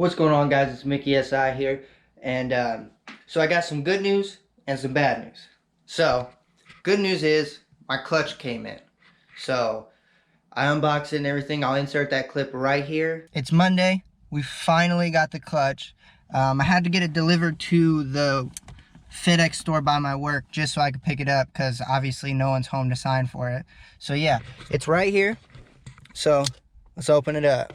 What's going on, guys? It's Mickey SI here, and so I got some good news and some bad news. So, good news is my clutch came in. So, I unboxed it and everything. I'll insert that clip right here. It's Monday. We finally got the clutch. I had to get it delivered to the FedEx store by my work just so I could pick it up because obviously no one's home to sign for it. So yeah, it's right here. So let's open it up.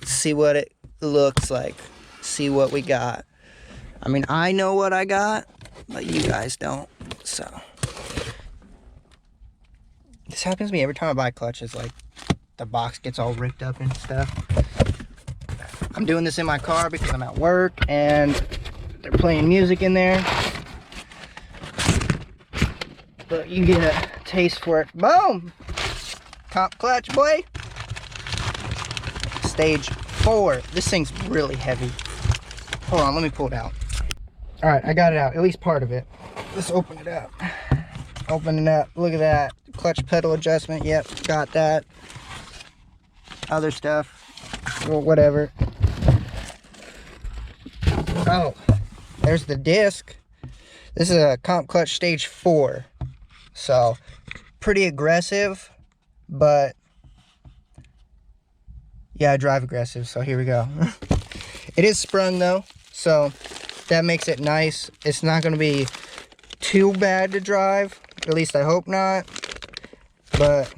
See what it looks like. See what we got. I mean, I know what I got, but you guys don't. So this happens to me every time I buy clutches. Like the box gets all ripped up and stuff. I'm doing this in my car because I'm at work and they're playing music in there. But you get a taste for it. Boom! Comp clutch, boy. Stage 4. This thing's really heavy. Hold on, let me pull it out. Alright, I got it out. At least part of it. Let's open it up. Open it up. Look at that. Clutch pedal adjustment. Yep, got that. Other stuff. Well, whatever. Oh, there's the disc. This is a comp clutch stage 4. So, pretty aggressive, but yeah, I drive aggressive, so here we go. It is sprung though, so that makes it nice. It's not going to be too bad to drive, at least I hope not. But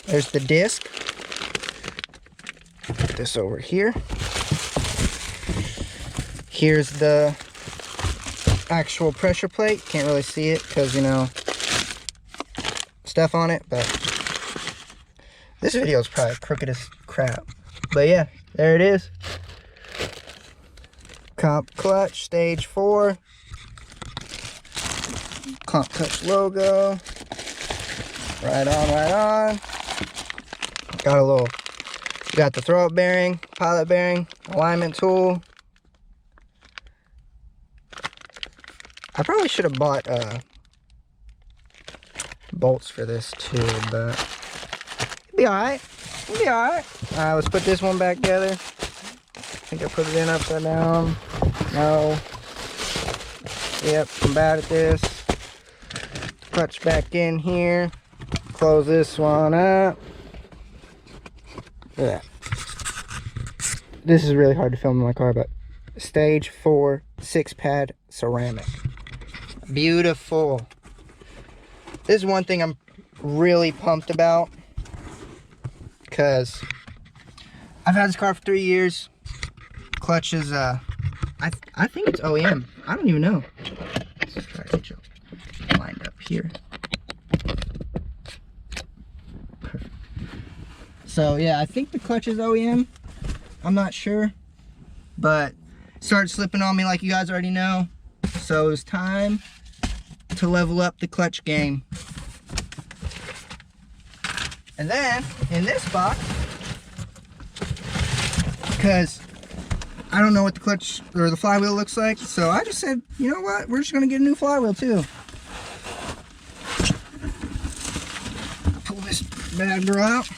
there's the disc. Put this over here. Here's the actual pressure plate. Can't really see it because, you know, stuff on it, but this video is probably crooked as crap. But yeah, there it is. Comp clutch stage 4. Comp clutch logo. Right on, right on. Got the throw up bearing, pilot bearing, alignment tool. I probably should have bought bolts for this too, but it'll be alright. It'll be alright. Alright, let's put this one back together. I think I put it in upside down. No. Yep, I'm bad at this. Clutch back in here. Close this one up. Look at that. This is really hard to film in my car, but stage 4 6-pad ceramic. Beautiful. This is one thing I'm really pumped about because I've had this car for 3 years. Clutch is I think it's OEM. I don't even know. Let's try to get you lined up here. Perfect. So yeah, I think the clutch is OEM. I'm not sure, but it started slipping on me like you guys already know. So it's time to level up the clutch game. And then in this box, because I don't know what the clutch or the flywheel looks like, so I just said, you know what, we're just gonna get a new flywheel too. Pull this bad girl out.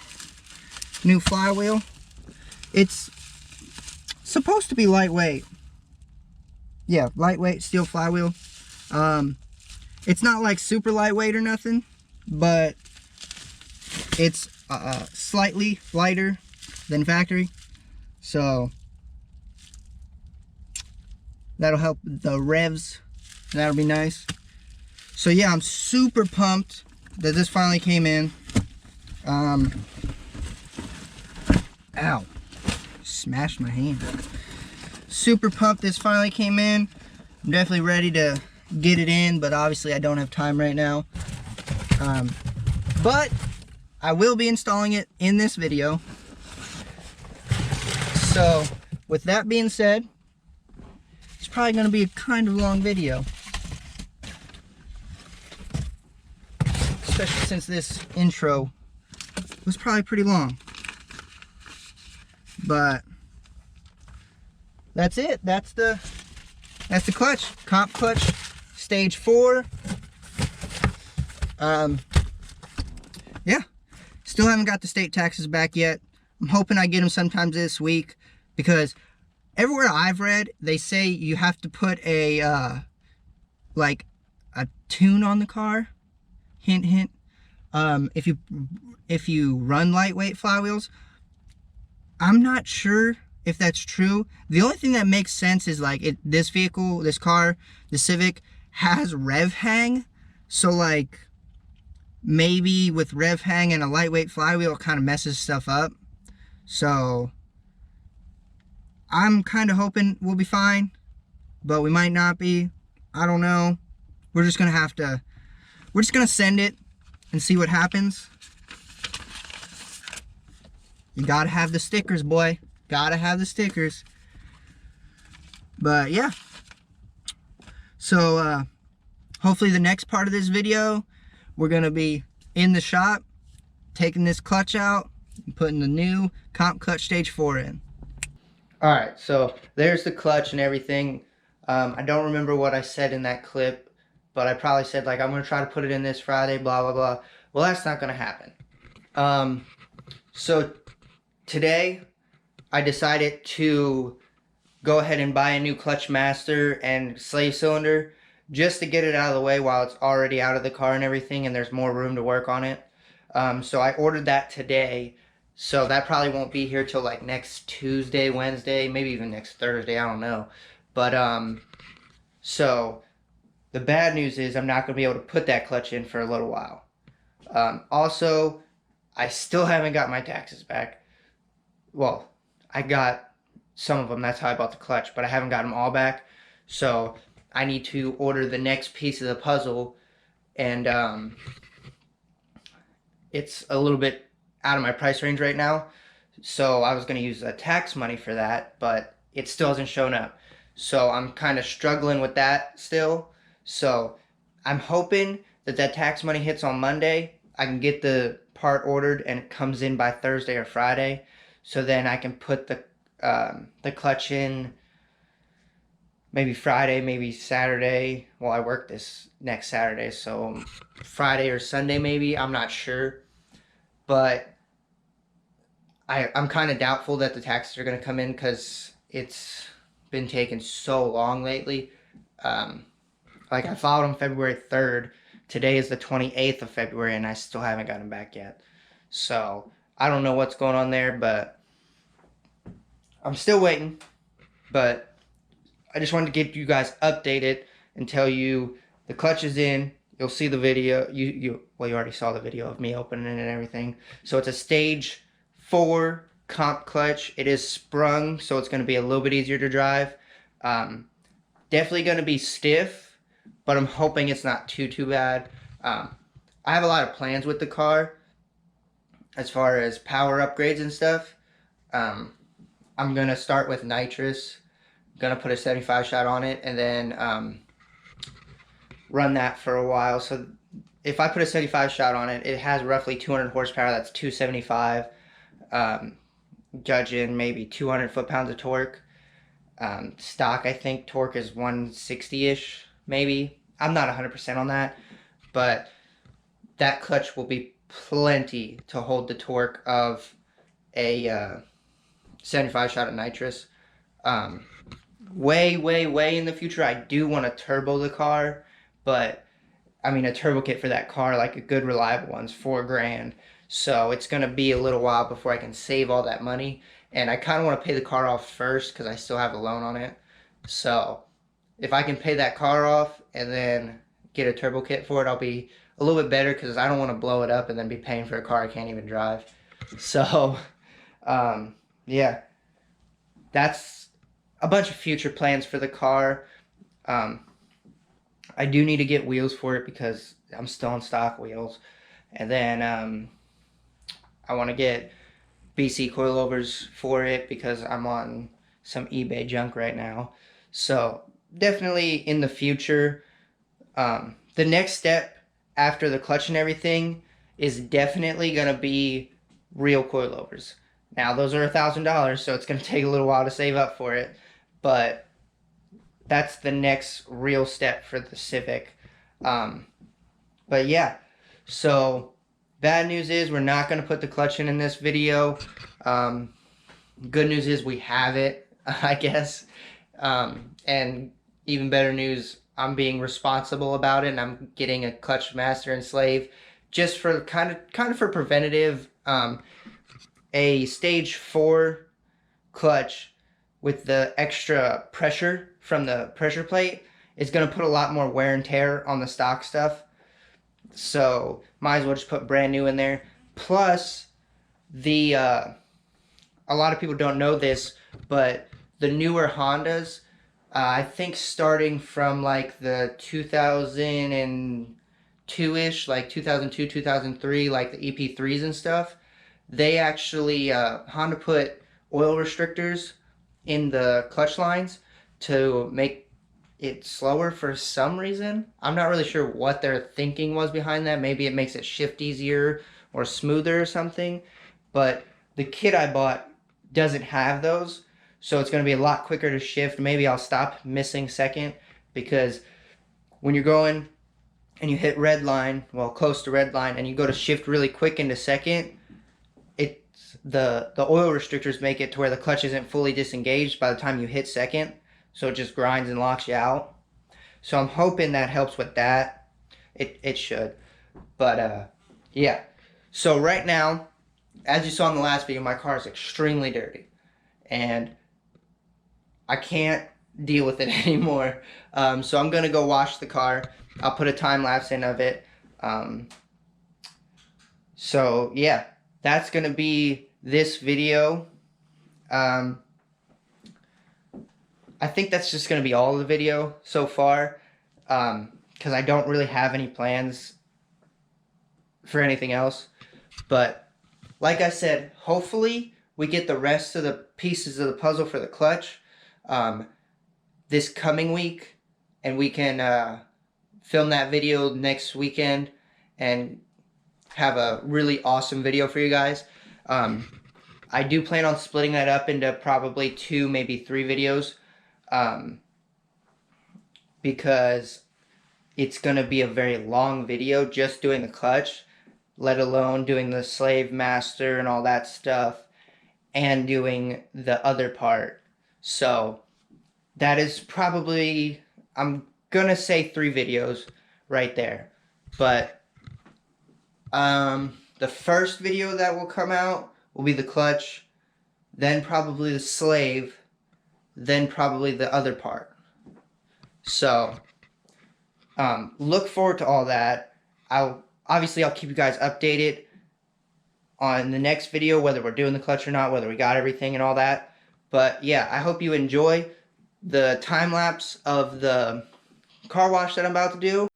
New flywheel. It's supposed to be lightweight. Yeah, lightweight steel flywheel. It's not like super lightweight or nothing, but it's slightly lighter than factory. So that'll help the revs. That'll be nice. So yeah, I'm super pumped that this finally came in. Ow. Smashed my hand. Super pumped this finally came in. I'm definitely ready to get it in, but obviously I don't have time right now. But I will be installing it in this video. So with that being said, it's probably going to be a kind of long video, especially since this intro was probably pretty long. But that's it. That's the clutch. Comp clutch stage 4. Yeah, still haven't got the state taxes back yet. I'm hoping I get them sometime this week because everywhere I've read, they say you have to put a like a tune on the car. Hint, hint. If you run lightweight flywheels, I'm not sure if that's true. The only thing that makes sense is like this vehicle, this car, the Civic has rev hang, so like maybe with rev hang and a lightweight flywheel, it kind of messes stuff up. So I'm kind of hoping we'll be fine, but we might not be. I don't know. We're just gonna send it and see what happens. You gotta have the stickers, boy. Gotta have the stickers. But yeah. So hopefully the next part of this video, we're gonna be in the shop, taking this clutch out, and putting the new Comp Clutch Stage 4 in. Alright, so there's the clutch and everything. I don't remember what I said in that clip, but I probably said like I'm gonna try to put it in this Friday, blah blah blah. Well, that's not gonna happen. So today I decided to go ahead and buy a new clutch master and slave cylinder just to get it out of the way while it's already out of the car and everything, and there's more room to work on it. So I ordered that today, so that probably won't be here till like next Tuesday, Wednesday, maybe even next Thursday, I don't know. But so the bad news is I'm not going to be able to put that clutch in for a little while. Also, I still haven't got my taxes back. Well, I got some of them, that's how I bought the clutch, but I haven't got them all back. So I need to order the next piece of the puzzle, and it's a little bit out of my price range right now. So I was going to use the tax money for that, but it still hasn't shown up. So I'm kind of struggling with that still. So I'm hoping that that tax money hits on Monday. I can get the part ordered and it comes in by Thursday or Friday. So then I can put the clutch in maybe Friday, maybe Saturday. Well, I work this next Saturday, so Friday or Sunday maybe. I'm not sure. But I'm kind of doubtful that the taxes are going to come in because it's been taking so long lately. Like I filed on February 3rd. Today is the 28th of February and I still haven't gotten back yet. So I don't know what's going on there, but I'm still waiting. But I just wanted to get you guys updated and tell you the clutch is in. You'll see the video. Well, you already saw the video of me opening it and everything. So it's a Stage 4 comp clutch. It is sprung, so it's going to be a little bit easier to drive. Definitely going to be stiff, but I'm hoping it's not too bad. I have a lot of plans with the car as far as power upgrades and stuff. I'm going to start with nitrous. I'm going to put a 75 shot on it and then run that for a while. So if I put a 75 shot on it, it has roughly 200 horsepower. That's 275. Judging maybe 200 foot-pounds of torque. Stock, I think torque is 160-ish, maybe. I'm not 100% on that, but that clutch will be plenty to hold the torque of a 75 shot of nitrous. Way in the future, I do want to turbo the car, but I mean a turbo kit for that car, like a good reliable one's $4 grand. So it's going to be a little while before I can save all that money. And I kind of want to pay the car off first because I still have a loan on it. So if I can pay that car off and then get a turbo kit for it, I'll be a little bit better because I don't want to blow it up and then be paying for a car I can't even drive. So, yeah, that's a bunch of future plans for the car. I do need to get wheels for it because I'm still on stock wheels. And then I want to get BC coilovers for it because I'm on some eBay junk right now. So definitely in the future, the next step after the clutch and everything is definitely going to be real coilovers. Now those are $1,000, so it's going to take a little while to save up for it, but that's the next real step for the Civic. But yeah, so bad news is we're not going to put the clutch in this video. Good news is we have it. I guess. And even better news, I'm being responsible about it, and I'm getting a clutch master and slave, just for kind of for preventative. A stage 4 clutch with the extra pressure from the pressure plate is going to put a lot more wear and tear on the stock stuff. So might as well just put brand new in there. Plus, the a lot of people don't know this, but the newer Hondas, I think starting from like the 2002-ish, like 2002, 2003, like the EP3s and stuff, they actually, Honda put oil restrictors in the clutch lines to make it slower for some reason. I'm not really sure what their thinking was behind that. Maybe it makes it shift easier or smoother or something. But the kit I bought doesn't have those, so it's going to be a lot quicker to shift. Maybe I'll stop missing second, because when you're going and you hit red line, well, close to red line, and you go to shift really quick into second, it's the oil restrictors make it to where the clutch isn't fully disengaged by the time you hit second, so it just grinds and locks you out. So I'm hoping that helps with that. It should. But yeah. So right now, as you saw in the last video, my car is extremely dirty, and I can't deal with it anymore. So I'm gonna go wash the car. I'll put a time lapse in of it. So yeah, that's gonna be this video. I think that's just gonna be all of the video so far, because I don't really have any plans for anything else. But like I said, hopefully we get the rest of the pieces of the puzzle for the clutch this coming week, and we can film that video next weekend and have a really awesome video for you guys. I do plan on splitting that up into probably 2, maybe 3 videos, because it's going to be a very long video just doing the clutch, let alone doing the slave master and all that stuff, and doing the other part. So that is probably, I'm gonna say 3 videos right there. But the first video that will come out will be the clutch, then probably the slave, then probably the other part. So look forward to all that. I'll keep you guys updated on the next video, whether we're doing the clutch or not, whether we got everything and all that. But yeah, I hope you enjoy the time lapse of the car wash that I'm about to do.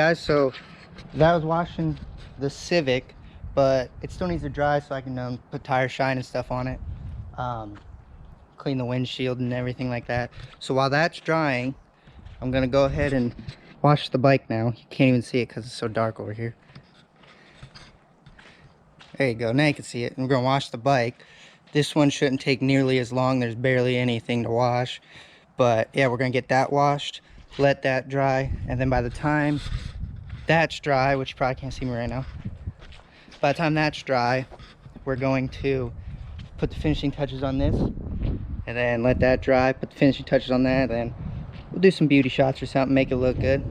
guys, so that was washing the Civic, but it still needs to dry so I can put tire shine and stuff on it, clean the windshield and everything like that. So while that's drying, I'm gonna go ahead and wash the bike now. You can't even see it because it's so dark over here. There you go, now you can see it. I'm gonna wash the bike. This one shouldn't take nearly as long. There's barely anything to wash, but yeah, we're gonna get that washed, let that dry, and then by the time that's dry, which you probably can't see me right now, by the time that's dry, we're going to put the finishing touches on this, and then let that dry, put the finishing touches on that, and then we'll do some beauty shots or something, make it look good.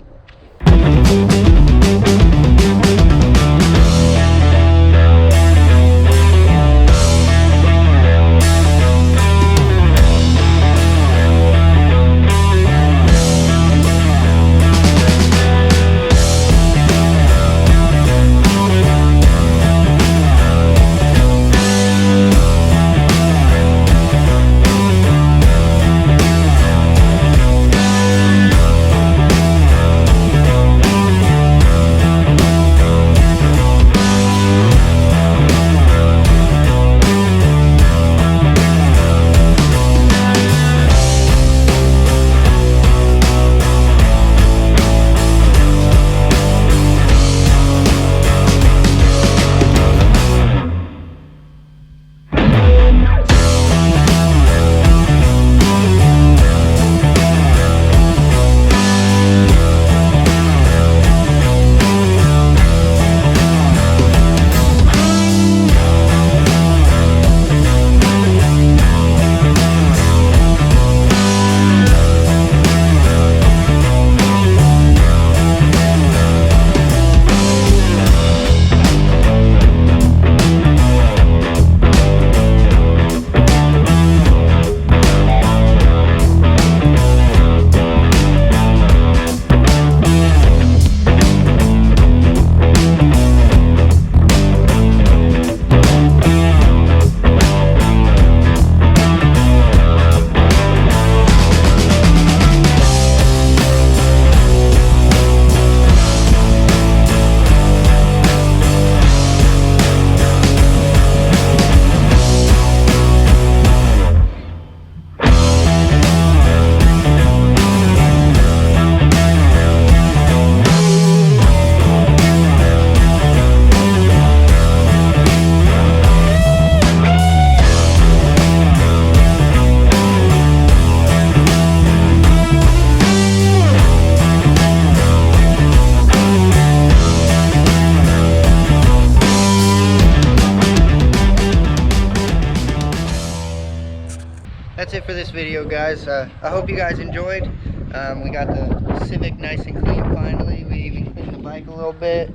That's it for this video, guys. I hope you guys enjoyed. We got the Civic nice and clean finally. We even cleaned the bike a little bit.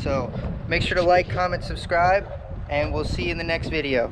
So make sure to like, comment, subscribe, and we'll see you in the next video.